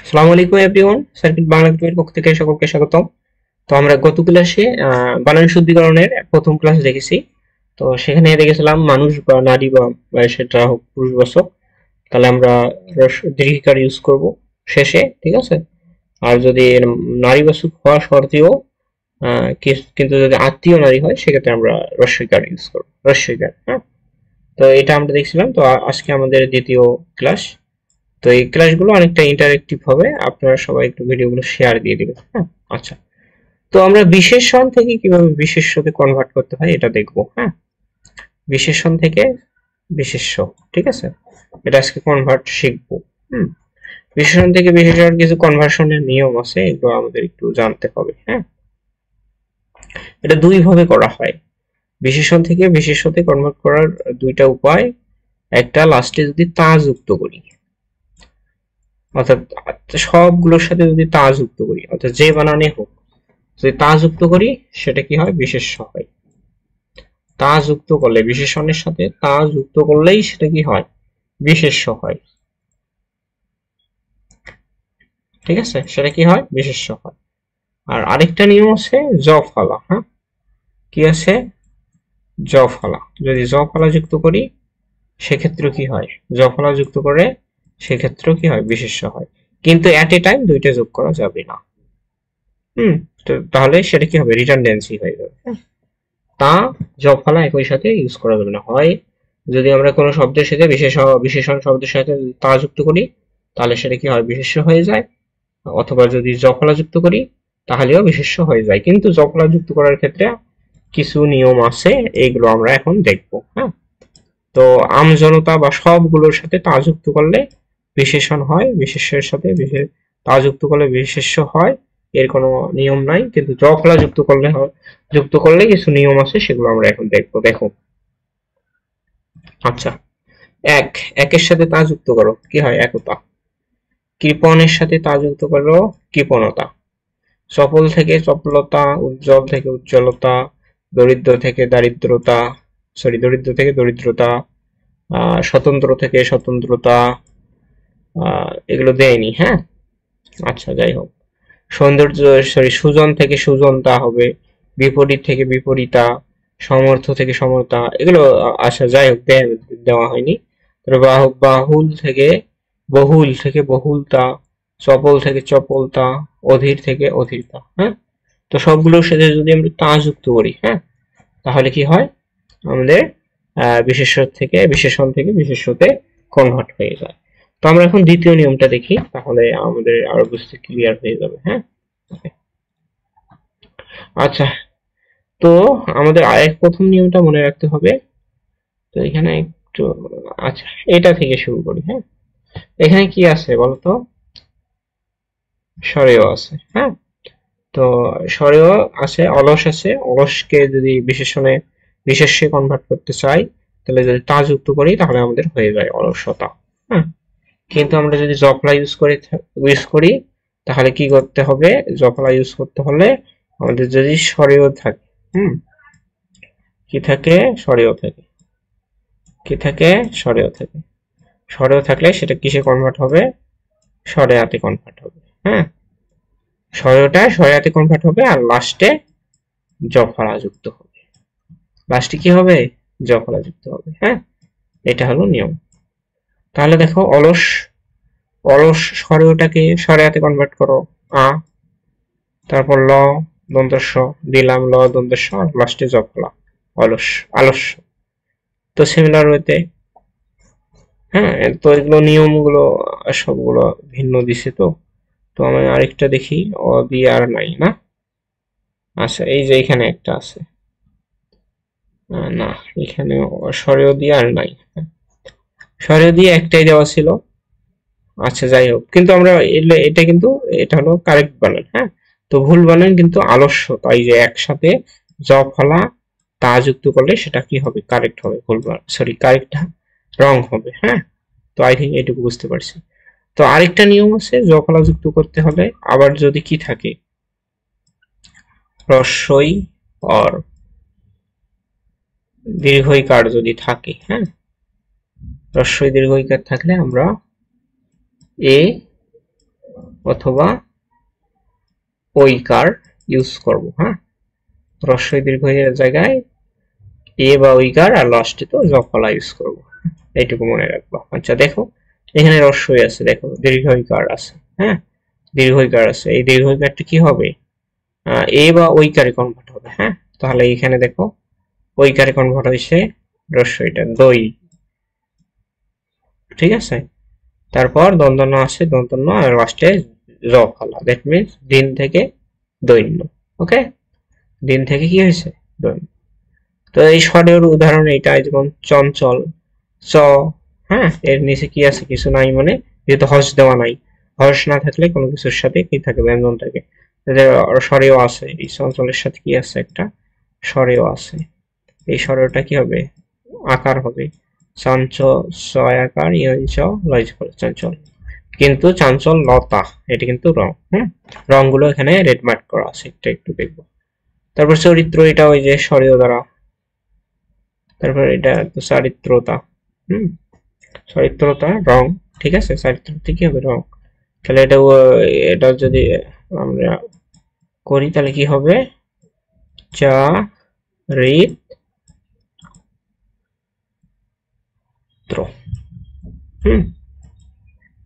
আসসালামু আলাইকুম everyone, circuit Bangla একাডেমির পক্ষ থেকে সকলকে স্বাগতম। তো আমরা গত ক্লাসে বানান শুদ্ধিকরণের প্রথম ক্লাস দেখেছি। তো সেখানে দেখেছিলাম মানুষ বা নারী বা সেটা হোক পুরুষবাচক, তাহলে আমরা দীর্ঘিকার ইউজ করব শেষে, ঠিক আছে। আর যদি নারীবাচক হওয়া সত্ত্বেও কিন্তু যদি আত্মীয় নারী হয় সেক্ষেত্রে আমরা রস্বইকার ইউজ করবো, রস্বইকার। হ্যাঁ, তো এটা আমরা দেখছিলাম। তো আজকে আমাদের দ্বিতীয় ক্লাস। তো এই ক্লাসগুলো অনেকটা ইন্টারেক্টিভ হবে, আপনারা সবাই একটু ভিডিওগুলো শেয়ার দিয়ে দিবেন। হ্যাঁ, আচ্ছা। তো আমরা বিশেষণ থেকে কিভাবে বিশেষ্যতে কনভার্ট করতে হয় এটা দেখবো। হ্যাঁ, বিশেষণ থেকে বিশেষ্য, ঠিক আছে, এটা আজকে কনভার্ট শিখবো। হুম, বিশেষণ থেকে বিশেষণ কিছু কনভার্সনের নিয়ম আছে, এগুলো আমাদের একটু জানতে হবে। হ্যাঁ, এটা দুই ভাবে করা হয়। বিশেষণ থেকে বিশেষ্যতে কনভার্ট করার দুইটা উপায়। একটা, লাস্টে যদি তা যুক্ত করি, অর্থাৎ সবগুলোর সাথে যদি তা যুক্ত করি, অর্থাৎ যে বানানে হোক, যদি তা যুক্ত করি সেটা কি হয়, বিশেষ্য হয়। তা যুক্ত করলে, বিশেষণের সাথে তা যুক্ত করলেই সেটা কি হয়, বিশেষ্য হয়। ঠিক আছে, সেটা কি হয়, বিশেষ্য হয়। আর আরেকটা নিয়ম আছে জ ফলা। হ্যাঁ, কি আছে, জ ফলা। যদি জ ফলা যুক্ত করি সেক্ষেত্রে কি হয়, জ ফলা যুক্ত করে সেক্ষেত্রেও কি হয়, বিশেষ্য হয়। কিন্তু এট এ টাইম দুইটা যোগ করা যাবে না। হুম, তো তাহলে সেটা কি হবে, রিডান্ডেন্সি হয়ে যাবে। হ্যাঁ? তা, জব ফলা একই সাথে ইউজ করা যাবে না। হয় যদি আমরা কোনো শব্দের সাথে বিশেষণ শব্দের সাথে তা যুক্ত করি তাহলে সেটা কি হয়, বিশেষ্য হয়ে যায়। অথবা যদি জফলা যুক্ত করি তাহলেও বিশেষ্য হয়ে যায়। কিন্তু জফলা যুক্ত করার ক্ষেত্রে কিছু নিয়ম আছে, এইগুলো আমরা এখন দেখবো। হ্যাঁ, তো আমজনতা বা সবগুলোর সাথে তা যুক্ত করলে বিশেষণ হয়, বিশেষ্যের সাথে বিশেষ তা যুক্ত করলে বিশেষ্য হয়। এর কোনো নিয়ম নাই, কিন্তু জফলা যুক্ত করলে হয়, যুক্ত করলে কিছু নিয়ম আছে, সেগুলো আমরা এখন দেখবো। দেখো, আচ্ছা, এক, একের সাথে তা যুক্ত করো, কি হয়, একতা। কৃপণের সাথে তা যুক্ত করো, কৃপণতা। চপল থেকে চপলতা, উজ্জ্বল থেকে উজ্জ্বলতা, দরিদ্র থেকে দারিদ্রতা, দরিদ্র থেকে দরিদ্রতা, স্বতন্ত্র থেকে স্বতন্ত্রতা, এগুলো দেয়নি। হ্যাঁ, আচ্ছা, যাই হোক। সৌন্দর্য, সুজন থেকে সুজনতা হবে, বিপরীত থেকে বিপরীতা, সমর্থ থেকে সমতা, এগুলো আচ্ছা, যাই হোক, দেওয়া হয়নি। বহুল থেকে বহুলতা, চপল থেকে চপলতা, অধীর থেকে অধীরতা। হ্যাঁ, তো সবগুলোর সাথে যদি আমরা তা যুক্ত করি, হ্যাঁ, তাহলে কি হয়, আমাদের বিশেষণ থেকে বিশেষ্যতে কনভার্ট হয়ে যায়। তো আমরা এখন দ্বিতীয় নিয়মটা দেখি, তাহলে আমাদের আরো বুঝতে ক্লিয়ার হয়ে যাবে। হ্যাঁ, আচ্ছা। তো আমাদের আরেক প্রথম নিয়মটা মনে রাখতে হবে। তো এখানে একটু, আচ্ছা, এটা থেকে শুরু করি। হ্যাঁ, এখানে কি আছে বলতো, স্বরেয় আছে। হ্যাঁ, তো স্বরেয় আছে, অলস আছে। অলসকে যদি বিশেষ্যে কনভার্ট করতে চাই তাহলে যদি তা যুক্ত করি তাহলে আমাদের হয়ে যায় অলসতা। হ্যাঁ, কিন্তু আমরা যদি জফলা ইউজ করি তাহলে কি করতে হবে, জফলা ইউজ করতে হলে আমাদের যদি স্বরেয় থাকে, হুম, কি থাকে, স্বরেয় থাকে, কি থাকে, স্বরেয় থাকে। স্বরেয় থাকলে সেটা কিসে কনভার্ট হবে, স্বরেয়াতে কনভার্ট হবে। হ্যাঁ, স্বরেয়টা স্বরেয়াতে কনভার্ট হবে, আর লাস্টে জফলা যুক্ত হবে। লাস্টে কি হবে, জফলা যুক্ত হবে। হ্যাঁ, এটা হলো নিয়ম। তাহলে দেখো, অলস, অলস স্বরেয়টাকে স্বরেয়াতে কনভার্ট করো, আ, তারপর ল দন্তস্ব দিলাম, ল দন্তস্ব, আর লাস্টে জফলা, অলস, আলস্য। তো সিমিলার ওয়েতে, হ্যাঁ, তো এগুলো নিয়মগুলো সবগুলো ভিন্ন দিছে। তো তো আমি আরেকটা দেখি, অ দিয়ে আর নাই না। আচ্ছা, এই যে এখানে একটা আছে, না, এখানে স্বরেয় দিয়ে আর নাই। স্বরেয় দিয়ে একটাই দেওয়া ছিল। আচ্ছা, যাই হোক, কিন্তু আমরা এটা কিন্তু, এটা হলো কারেক্ট বানান। হ্যাঁ, তো ভুল বানান কিন্তু আলস্য, তাই যে একসাথে জ ফলা তা যুক্ত করলে সেটা কি হবে, কারেক্ট হবে, ভুল সরি, কারেক্ট রং হবে। হ্যাঁ, তো আই থিঙ্ক এটুকু বুঝতে পারছি। তো আরেকটা নিয়ম আছে, জ ফলা যুক্ত করতে হলে আবার যদি কি থাকে, রস্বই অর দীর্ঘইকার যদি থাকে। হ্যাঁ, রস্বই দীর্ঘইকার থাকলে আমরা এ অথবা ওইকার ইউজ করব। হ্যাঁ, রস্বই দীর্ঘ এর জায়গায় এ বা ওইকার, আর লাস্টে তো জফলা ইউজ করব। এইটুকু মনে রাখবো। আচ্ছা দেখো, এখানে রস্বই আছে, দেখো দীর্ঘইকার আছে। হ্যাঁ, দীর্ঘইকার আছে, এই দীর্ঘইকারটা কি হবে, এ বা ওইকারে কনভার্ট হবে। হ্যাঁ, তাহলে এখানে দেখো ওইকারে কনভার্ট হয়েছে রস্বইটা, দই। ঠিক আছে, তারপর দন্তন্য আছে, দন্তন্য, আর লাস্টে জ ফলা, দ্যাট মিনস দিন থেকে দৈন্য। ওকে, দিন থেকে কি হয়েছে, দৈন্য। তো এই স্বরের উদাহরণ এটা, যেমন চঞ্চল, চ। হ্যাঁ, এর নিচে কি আছে, কিছু নাই, মানে যেহেতু হর্ষ দেওয়া নাই, হর্ষ না থাকলে কোনো কিছুর সাথে কি থাকে, ব্যঞ্জন থাকে। স্বরেও আছে, এই চঞ্চলের সাথে কি আছে, একটা স্বরেও আছে। এই স্বরটা কি হবে, আকার হবে, চাঞ্চ, ছয় আকার, ইয়ঞ্চ, লয় করে চঞ্চল। কিন্তু চাঞ্চল লতা, এটা কিন্তু রং। হ্যাঁ, রংগুলো এখানে রেড মার্ক করা আছে, এটা একটু দেখবো। তারপর চরিত্র, এটা ওই যে স্বরীয় দ্বারা। তারপর এটা তো চারিত্রতা। হুম, চারিত্রতা রং। ঠিক আছে, চারিত্রতা কি হবে, রং। তাহলে এটা এটা যদি আমরা করি তাহলে কি হবে, চারিত্র। হুম,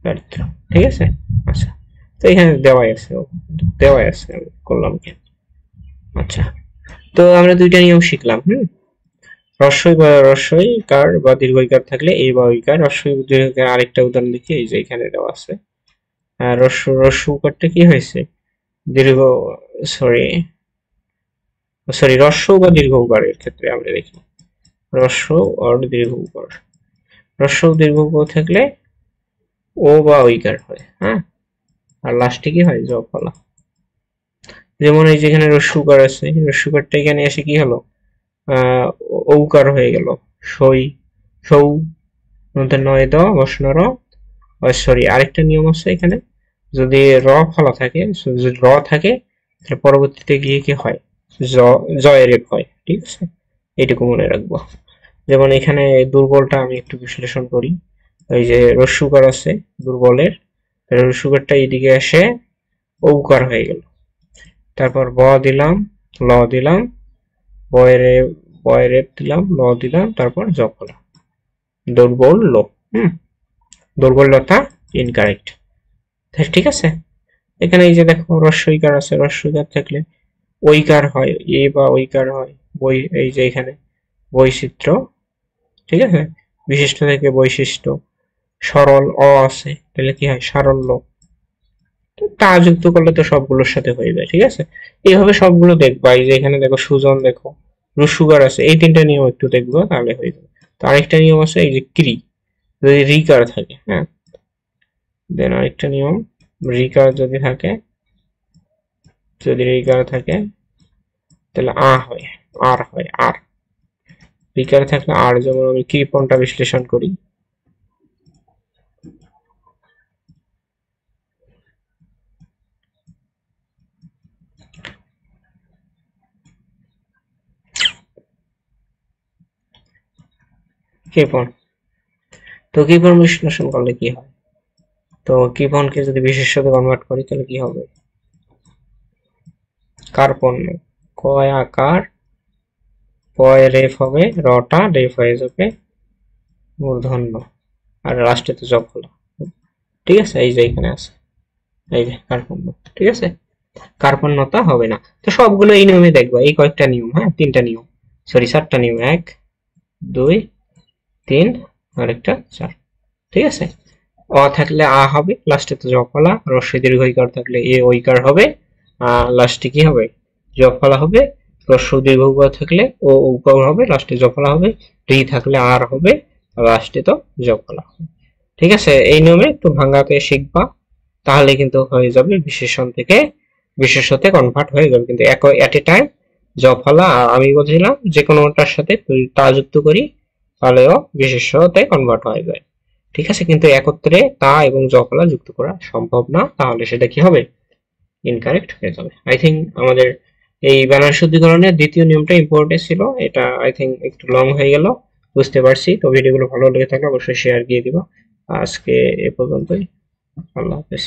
চারিত্র। ঠিক আছে। আচ্ছা, তো এখানে দেওয়াই আছে, দেওয়াই আছে, আমি করলাম কি। আচ্ছা, তো আমরা দুইটা নিয়ম শিখলাম। রস্বই বা রস্বই কার বা দীর্ঘইকার থাকলে এই বা ঐকার, রস্বই দীর্ঘইকার আরেকটা উদাহরণ দেখি, এই যে এখানে দেওয়া আছে। রস্যকারটা কি হয়েছে, দীর্ঘ, সরি সরি রস্য বা দীর্ঘ উকারের ক্ষেত্রে আমরা দেখি, রস্য আর দীর্ঘ উকার, রস্য দীর্ঘ উকার থাকলে ও বা ঐকার হয়। হ্যাঁ, আর লাস্টে কি হয়, জ ফলা। যেমন এই যেখানে রস্যকার আছে, রস্যকারটা এখানে এসে কি হলো, ঔকার হয়ে গেল, সই, সৌ, নয় দ, বসন র। সরি, আরেকটা নিয়ম আছে এখানে, যদি র ফলা থাকে, যদি র থাকে, তাহলে পরবর্তীতে গিয়ে কি হয়, জ, জয়ের রেপ হয়। ঠিক আছে, এইটুকু মনে রাখবো। যেমন এখানে দুর্বলটা আমি একটু বিশ্লেষণ করি, ওই যে রস্যুকার আছে দুর্বলের, রস্যুকারটা এইদিকে এসে ঔকার হয়ে গেল। তারপর ব দিলাম, ল দিলাম, বয়েরে, বয়েরে দিলাম, ল দিলাম, তারপর জ ফলা, দুর্বল লো। হুম, দুর্বলতা ইনকারেক্ট। ঠিক আছে, এখানে এই যে দেখো রস্বইকার আছে, রস্বইকার থাকলে ঐকার হয়, এ বা ঐকার হয়, বই, এই যে এখানে বৈচিত্র্য। ঠিক আছে, বিশিষ্ট থেকে বৈশিষ্ট্য, সরল অ আছে, তাহলে কি হয়, সারল্য। তা যুক্ত করলে তো সবগুলোর সাথে হয়ে যায়। ঠিক আছে, এইভাবে সবগুলো দেখবা। এই যে এখানে দেখো সুজন, দেখো রুসুগার আছে, এই তিনটা নিয়ম একটু দেখবো, তাহলে হয়ে যাবে। তো আরেকটা নিয়ম আছে, এই যে ক্রি, যদি রিকার থাকে। হ্যাঁ, দেন আরেকটা নিয়ম, রিকার যদি থাকে, যদি রিকার থাকে তাহলে আ হয়, আর হয়, আর। রিকার থাকলে আর, যেমন আমি কৃপণটা বিশ্লেষণ করি। কৃপণ, তো কৃপণ বিশ্লেষণ করলে কি হয়, তো কৃপণকে যদি বিশেষ্যতে কনভার্ট করি তাহলে কি হবে, কার্পণ্য, কয় আকার, পয় রেফ হবে, রটা রেফ হয়ে যাবে মূর্ধন্য, আর লাস্টে তো জব হলো। ঠিক আছে, এই যে এখানে আছে, এই যে কার্পণ্য। ঠিক আছে, কার্পণ্যতা হবে না। তো সবগুলো এই নিয়মে দেখবা, এই কয়েকটা নিয়ম। হ্যাঁ, তিনটা নিয়ম, সরি চারটা নিয়ম, এক, দুই, তিন, আর একটা চার। ঠিক আছে, অ থাকলে আ হবে, লাস্টে তো জফলা, রস্বই দীর্ঘইকার থাকলে এ ওইকার হবে, লাস্টে কি হবে, জফলা হবে, রস্ব দীর্ঘ থাকলে ও উকার হবে, লাস্টে জফলা হবে, রি থাকলে আর হবে, লাস্টে তো জফলা হবে। ঠিক আছে, এই নিয়মে একটু ভাঙাতে শিখবা, তাহলে কিন্তু হয়ে যাবে বিশেষণ থেকে বিশেষতে কনভার্ট হয়ে যাবে, কিন্তু এট এ টাইম জফলা। আর আমি বলছিলাম যে কোনোটার সাথে যদি তা যুক্ত করি তাহলেও বিশেষতে কনভার্ট হয়ে যায়। ঠিক আছে, কিন্তু একত্রে তা এবং জফলা যুক্ত করা সম্ভব না, তাহলে সেটা কি হবে, ইনকারেক্ট হয়ে যাবে। আই থিঙ্ক আমাদের এই বানান শুদ্ধিকরণের দ্বিতীয় নিয়মটা ইম্পর্টেন্ট ছিল, এটা আই থিঙ্ক একটু লং হয়ে গেল, বুঝতে পারছি। তো ভিডিওগুলো ভালো লেগে থাকলে অবশ্যই শেয়ার দিয়ে দিবা। আজকে এ পর্যন্তই, আল্লাহ হাফেজ।